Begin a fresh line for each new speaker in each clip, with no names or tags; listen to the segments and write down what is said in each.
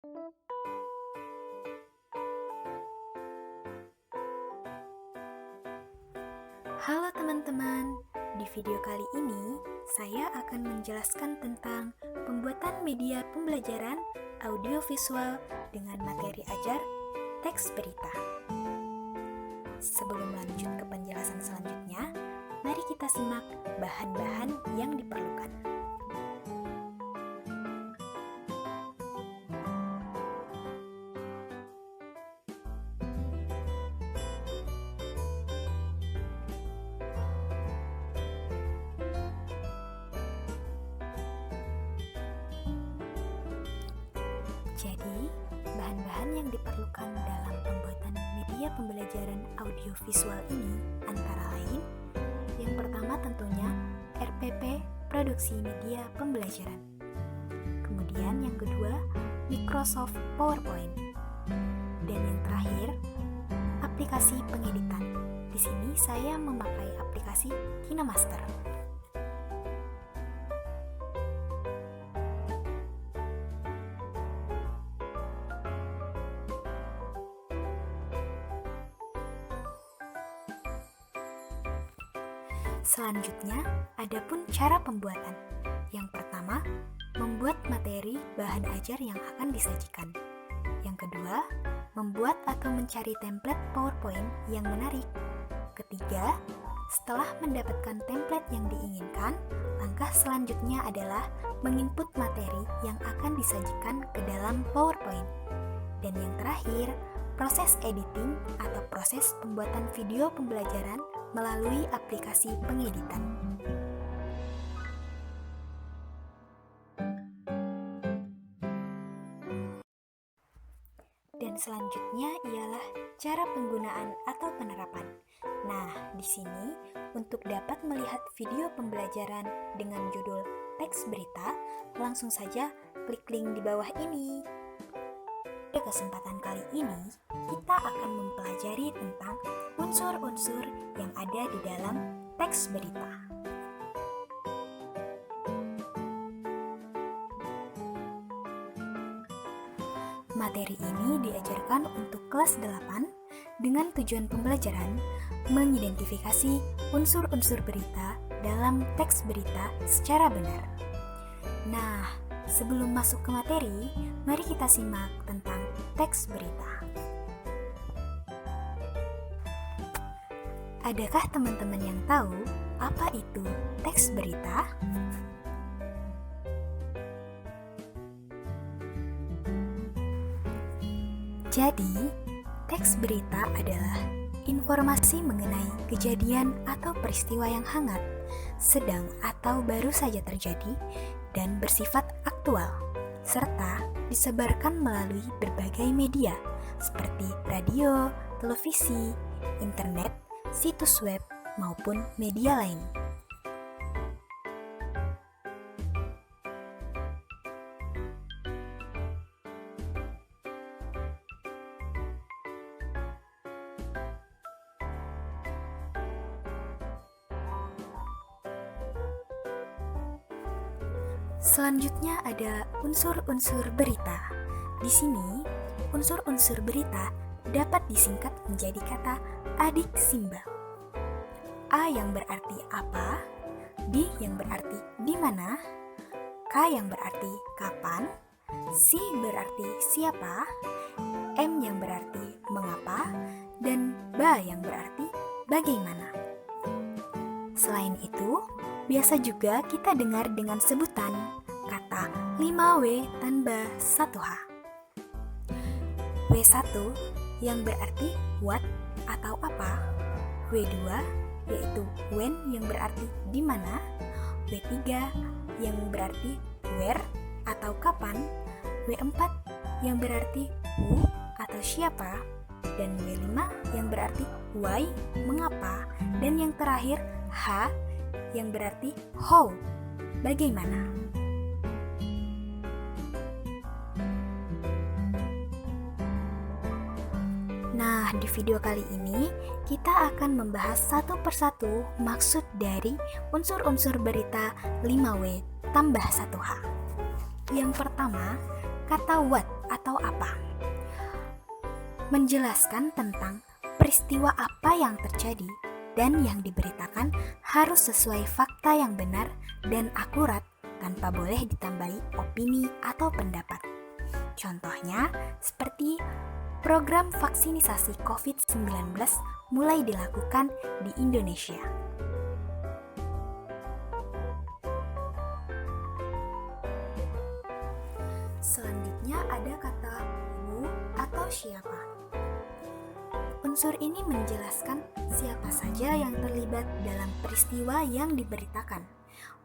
Halo teman-teman, di video kali ini saya akan menjelaskan tentang pembuatan media pembelajaran audiovisual dengan materi ajar teks berita. Sebelum lanjut ke penjelasan selanjutnya, mari kita simak bahan-bahan yang diperlukan. Jadi, bahan-bahan yang diperlukan dalam pembuatan media pembelajaran audiovisual ini antara lain, yang pertama tentunya RPP, produksi media pembelajaran. Kemudian yang kedua, Microsoft PowerPoint. Dan yang terakhir, aplikasi pengeditan. Di sini saya memakai aplikasi KineMaster. Selanjutnya, adapun cara pembuatan. Yang pertama, membuat materi bahan ajar yang akan disajikan. Yang kedua, membuat atau mencari template PowerPoint yang menarik. Ketiga, setelah mendapatkan template yang diinginkan, langkah selanjutnya adalah menginput materi yang akan disajikan ke dalam PowerPoint. Dan yang terakhir, proses editing atau proses pembuatan video pembelajaran melalui aplikasi pengeditan. Dan selanjutnya ialah cara penggunaan atau penerapan. Nah, di sini untuk dapat melihat video pembelajaran dengan judul teks berita, langsung saja klik link di bawah ini. Pada kesempatan kali ini, kita akan mempelajari tentang unsur-unsur yang ada di dalam teks berita. Materi ini diajarkan untuk kelas 8 dengan tujuan pembelajaran mengidentifikasi unsur-unsur berita dalam teks berita secara benar. Nah, sebelum masuk ke materi, mari kita simak tentang teks berita. Adakah teman-teman yang tahu apa itu teks berita? Jadi, teks berita adalah informasi mengenai kejadian atau peristiwa yang hangat, sedang atau baru saja terjadi, dan bersifat aktual, serta disebarkan melalui berbagai media seperti radio, televisi, internet, situs web, maupun media lain. Selanjutnya ada unsur-unsur berita. Di sini, unsur-unsur berita dapat disingkat menjadi kata adik simbol. A yang berarti apa, D yang berarti di mana, K yang berarti kapan, C berarti siapa, M yang berarti mengapa, dan B yang berarti bagaimana. Selain itu, biasa juga kita dengar dengan sebutan kata 5W tambah 1H. W1 yang berarti what atau apa, W2 yaitu when yang berarti di mana, W3 yang berarti where atau kapan, W4 yang berarti who atau siapa, dan W5 yang berarti why mengapa, dan yang terakhir H yang berarti how bagaimana. Nah, di video kali ini kita akan membahas satu persatu maksud dari unsur-unsur berita 5W tambah 1H. Yang pertama, kata what atau apa? Menjelaskan tentang peristiwa apa yang terjadi dan yang diberitakan harus sesuai fakta yang benar dan akurat tanpa boleh ditambahi opini atau pendapat. Contohnya seperti program vaksinisasi COVID-19 mulai dilakukan di Indonesia. Selanjutnya ada kata who atau siapa. Unsur ini menjelaskan siapa saja yang terlibat dalam peristiwa yang diberitakan.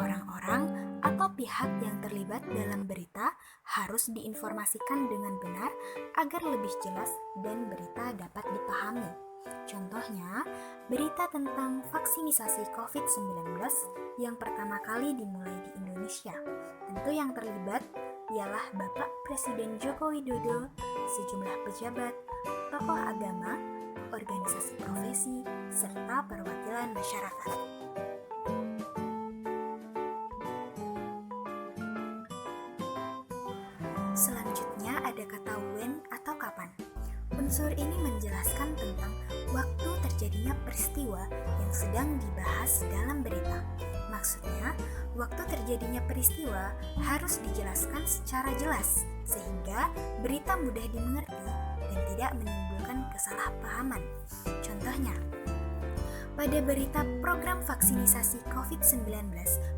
Orang-orang atau pihak yang terlibat dalam berita harus diinformasikan dengan benar agar lebih jelas dan berita dapat dipahami. Contohnya, berita tentang vaksinisasi COVID-19 yang pertama kali dimulai di Indonesia. Tentu yang terlibat ialah Bapak Presiden Joko Widodo, sejumlah pejabat, tokoh agama, organisasi profesi, serta perwakilan masyarakat. Selanjutnya ada kata when atau kapan. Unsur ini menjelaskan tentang waktu terjadinya peristiwa yang sedang dibahas dalam berita. Maksudnya, waktu terjadinya peristiwa harus dijelaskan secara jelas, sehingga berita mudah dimengerti dan tidak menimbulkan kesalahpahaman. Contohnya, pada berita program vaksinisasi COVID-19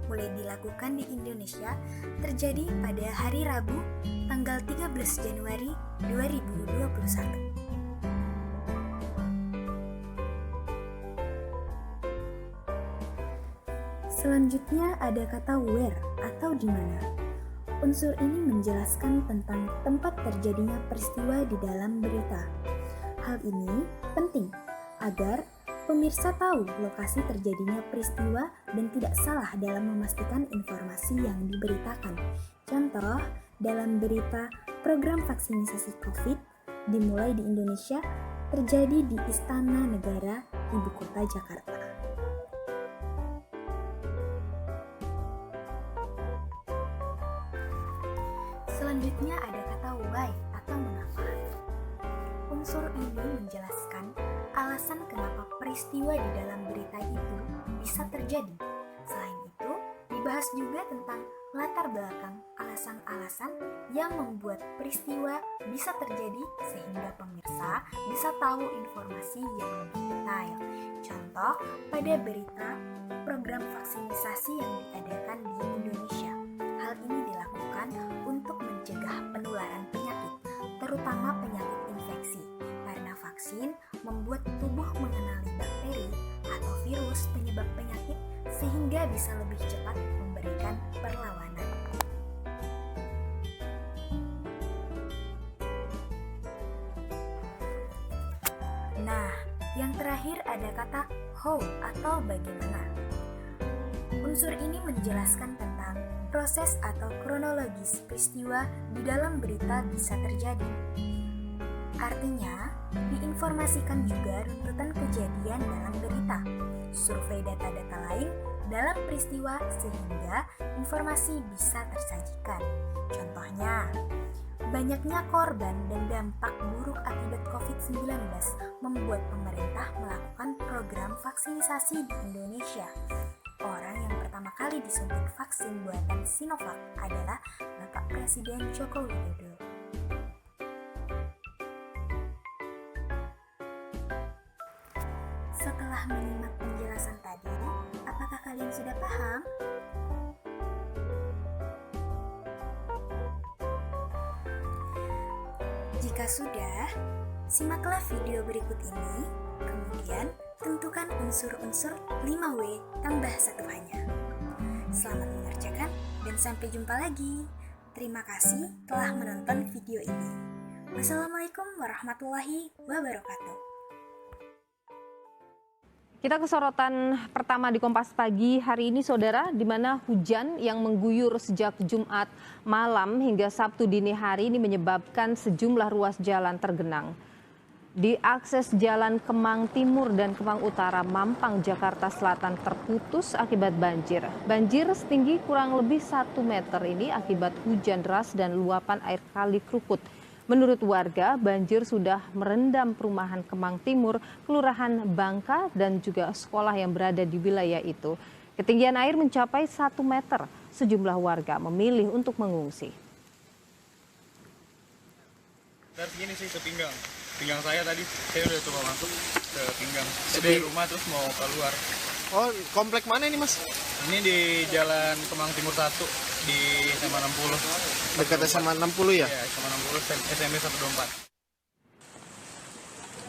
mulai dilakukan di Indonesia terjadi pada hari Rabu, tanggal 13 Januari 2021. Selanjutnya ada kata where atau di mana. Unsur ini menjelaskan tentang tempat terjadinya peristiwa di dalam berita. Hal ini penting agar pemirsa tahu lokasi terjadinya peristiwa dan tidak salah dalam memastikan informasi yang diberitakan. Contoh, dalam berita program vaksinisasi COVID dimulai di Indonesia terjadi di Istana Negara, Ibu Kota Jakarta. Selanjutnya ada kata why atau mengapa. Unsur ini menjelaskan alasan kenapa peristiwa di dalam berita itu bisa terjadi. Selain itu, dibahas juga tentang latar belakang alasan-alasan yang membuat peristiwa bisa terjadi sehingga pemirsa bisa tahu informasi yang lebih detail. Contoh, pada berita program vaksinisasi yang diadakan di Indonesia. Hal ini dilakukan untuk mencegah penularan penyakit, terutama penyakit infeksi, karena vaksin membuat tubuh mengenali bakteri atau virus penyebab penyakit sehingga bisa lebih cepat memberikan perlawanan. Nah, yang terakhir ada kata how atau bagaimana. Unsur ini menjelaskan tentang proses atau kronologis peristiwa di dalam berita bisa terjadi. Artinya, diinformasikan juga runtutan kejadian dalam berita, survei data-data lain dalam peristiwa sehingga informasi bisa tersajikan. Contohnya, banyaknya korban dan dampak buruk akibat COVID-19 membuat pemerintah melakukan program vaksinisasi di Indonesia. Orang yang pertama kali disuntik vaksin buatan Sinovac adalah Bapak Presiden Joko Widodo. Setelah menyimak penjelasan tadi, apakah kalian sudah paham? Jika sudah, simaklah video berikut ini, kemudian tentukan unsur-unsur 5W tambah 1 hanya. Selamat mengerjakan dan sampai jumpa lagi. Terima kasih telah menonton video ini. Wassalamualaikum warahmatullahi wabarakatuh.
Kita ke sorotan pertama di Kompas Pagi hari ini, saudara, di mana hujan yang mengguyur sejak Jumat malam hingga Sabtu dini hari ini menyebabkan sejumlah ruas jalan tergenang. Di akses jalan Kemang Timur dan Kemang Utara, Mampang, Jakarta Selatan terputus akibat banjir. Banjir setinggi kurang lebih 1 meter ini akibat hujan deras dan luapan air kali Krukut. Menurut warga, banjir sudah merendam perumahan Kemang Timur, Kelurahan Bangka, dan juga sekolah yang berada di wilayah itu. Ketinggian air mencapai 1 meter. Sejumlah warga memilih untuk mengungsi.
Dari sini sih ke pinggang. Pinggang saya tadi, saya udah coba masuk ke pinggang. Saya dari rumah terus mau keluar.
Oh, komplek mana ini, Mas?
Ini di Jalan Kemang Timur 1 di SMA 60.
Dekat SMA 60 ya?
Ya, SMA 60 SMP 124.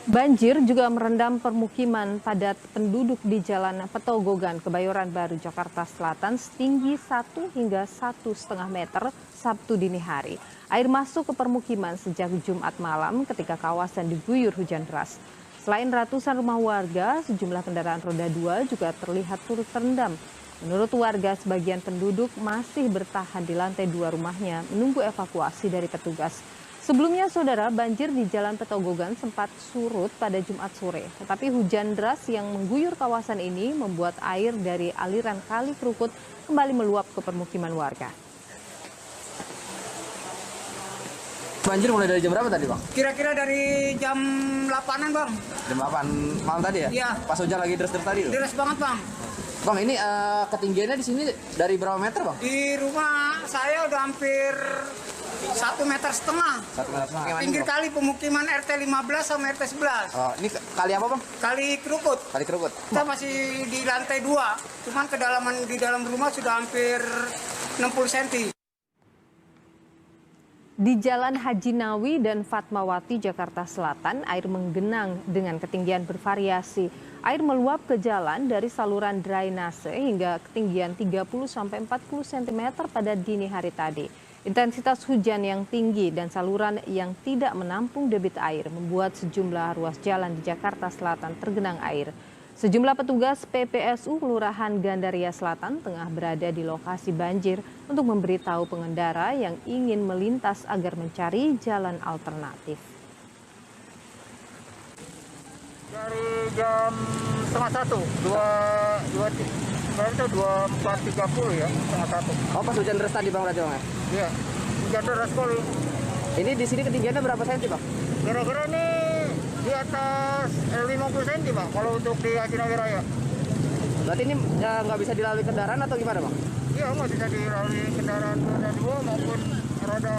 Banjir juga merendam permukiman padat penduduk di Jalan Petogogan, Kebayoran Baru, Jakarta Selatan setinggi 1 hingga 1,5 meter Sabtu dini hari. Air masuk ke permukiman sejak Jumat malam ketika kawasan diguyur hujan deras. Selain ratusan rumah warga, sejumlah kendaraan roda 2 juga terlihat turut terendam. Menurut warga, sebagian penduduk masih bertahan di lantai 2 rumahnya menunggu evakuasi dari petugas. Sebelumnya, saudara, banjir di Jalan Petogogan sempat surut pada Jumat sore. Tetapi hujan deras yang mengguyur kawasan ini membuat air dari aliran Kali Krukut kembali meluap ke permukiman warga.
Banjir mulai dari jam berapa tadi, Bang?
Kira-kira dari jam 8-an, Bang.
Jam 8 malam tadi ya?
Iya.
Pas hujan lagi deras-deras tadi loh.
Deras banget, Bang.
Bang, ini ketinggiannya di sini dari berapa meter, Bang?
Di rumah saya udah hampir 1,5 meter.
1 meter setengah.
Pinggir kali pemukiman RT 15 sama RT 11.
Oh, ini kali apa, Bang?
Kali Krukut.
Kali Kerukut.
Kita masih di lantai 2. Cuman kedalaman di dalam rumah sudah hampir 60 cm.
Di Jalan Haji Nawi dan Fatmawati, Jakarta Selatan, air menggenang dengan ketinggian bervariasi. Air meluap ke jalan dari saluran drainase hingga ketinggian 30-40 cm pada dini hari tadi. Intensitas hujan yang tinggi dan saluran yang tidak menampung debit air membuat sejumlah ruas jalan di Jakarta Selatan tergenang air. Sejumlah petugas PPSU Kelurahan Gandaria Selatan tengah berada di lokasi banjir untuk memberitahu pengendara yang ingin melintas agar mencari jalan alternatif.
Dari jam setengah 1, 24.30 ya, setengah 1.
Oh, pas hujan deras tadi, Bang, berarti, Bang, ya?
Iya, hujan deras sekali.
Ini di sini ketinggiannya berapa senti, Bang?
Kira-kira nih di atas 50 cm, Bang, kalau untuk di Haji Nawi Raya.
Berarti ini nggak bisa dilalui kendaraan atau gimana, Bang?
Iya, nggak bisa dilalui kendaraan roda 2 maupun roda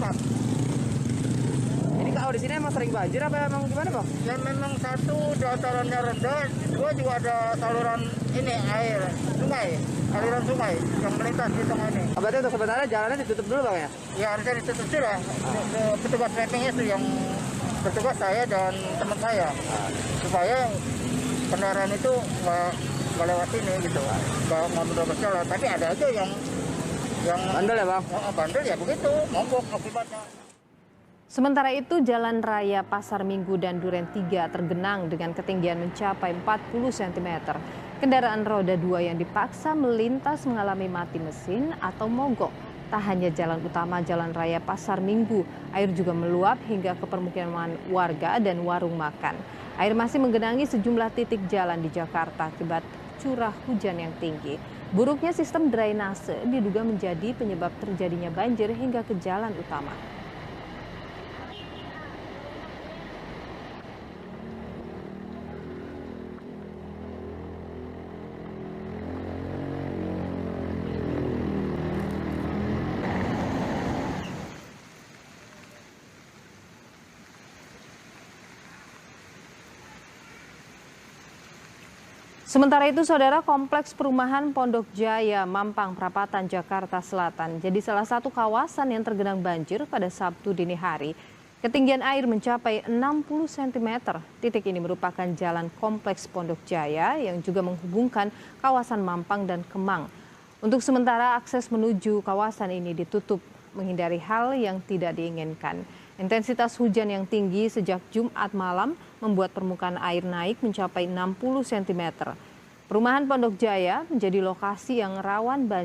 4.
Ini kalau di sini emang sering banjir apa emang gimana, Bang?
Ya memang satu datarannya rendah, dua juga ada saluran ini air sungai, aliran sungai yang melintas di tengah ini.
Oh, berarti untuk sementara jalannya ditutup dulu, Bang, ya?
Ya harusnya ditutup sih lah. Petugas mappingnya itu yang bertugas saya dan teman saya supaya kendaraan itu nggak lewat sini gitu, nggak menabrak jalan. Tapi ada aja yang
Bandel ya, Bang?
bandel ya begitu, mogok akibatnya.
Sementara itu, Jalan Raya Pasar Minggu dan Duren 3 tergenang dengan ketinggian mencapai 40 cm. Kendaraan roda 2 yang dipaksa melintas mengalami mati mesin atau mogok. Tak hanya jalan utama Jalan Raya Pasar Minggu, air juga meluap hingga ke permukiman warga dan warung makan. Air masih menggenangi sejumlah titik jalan di Jakarta akibat curah hujan yang tinggi. Buruknya sistem drainase diduga menjadi penyebab terjadinya banjir hingga ke jalan utama. Sementara itu, saudara, kompleks perumahan Pondok Jaya, Mampang, Perapatan, Jakarta Selatan jadi salah satu kawasan yang tergenang banjir pada Sabtu dini hari. Ketinggian air mencapai 60 cm. Titik ini merupakan jalan kompleks Pondok Jaya yang juga menghubungkan kawasan Mampang dan Kemang. Untuk sementara, akses menuju kawasan ini ditutup menghindari hal yang tidak diinginkan. Intensitas hujan yang tinggi sejak Jumat malam membuat permukaan air naik mencapai 60 cm. Perumahan Pondok Jaya menjadi lokasi yang rawan banjir.